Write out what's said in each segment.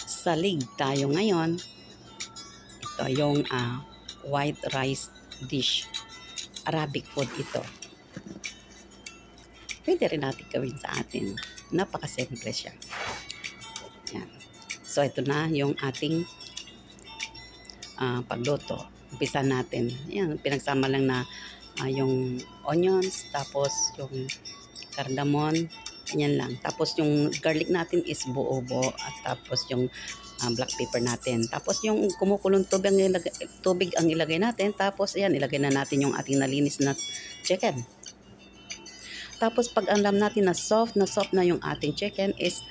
Salig tayo ngayon. Ito yung white rice dish. Arabic food ito. Pwede rin natin gawin sa atin. Napakasimple siya. Yan. So ito na yung ating pagluto. Umpisa natin. Yan, pinagsama lang na yung onions, tapos yung cardamom, ganyan lang. Tapos yung garlic natin is buo-buo at tapos yung black pepper natin. Tapos yung kumukulong tubig ang ilagay natin. Tapos ayan, ilagay na natin yung ating nalinis na chicken. Tapos pag alam natin na soft na yung ating chicken is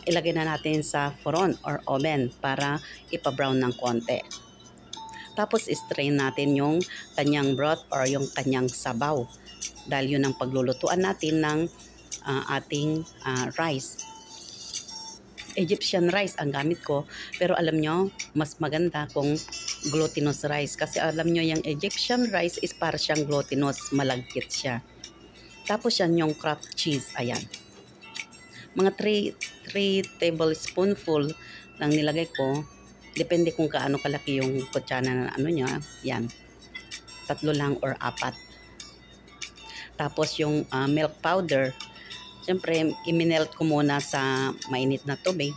ilagay na natin sa furon or oven para ipa-brown ng konti. Tapos strain natin yung kanyang broth or yung kanyang sabaw. Dahil yun ang paglulutuan natin ng ating rice. Egyptian rice ang gamit ko. Pero alam nyo, mas maganda kung glutinous rice. Kasi alam nyo, yung Egyptian rice is para siyang glutinous. Malagkit siya. Tapos yan yung craft cheese. Ayan. Mga 3 tablespoonful lang nilagay ko. Depende kung kaano kalaki yung kutsara na ano niya. Yan. 3 lang or 4. Tapos yung milk powder. Siyempre, iminelt ko muna sa mainit na tubig.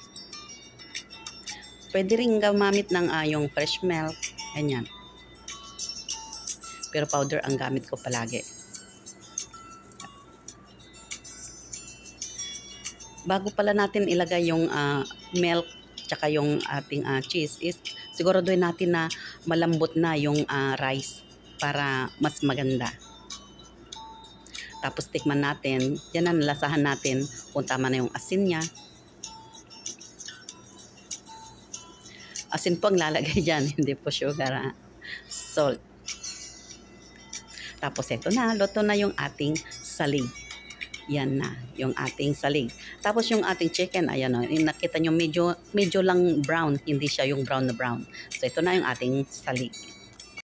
Pwede rin gamamit ng yung fresh milk. Ganyan. Pero powder ang gamit ko palagi. Bago pala natin ilagay yung milk tsaka yung ating cheese is siguraduhin natin na malambot na yung rice para mas maganda. Tapos tikman natin, yan na nalasahan natin kung tama na yung asin niya. Asin po ang lalagay dyan, hindi po sugar, salt. Tapos ito na, luto na yung ating salig. Yan na, yung ating salig. Tapos yung ating chicken, ayan o, nakita nyo medyo lang brown, hindi siya yung brown na brown. So ito na yung ating salig.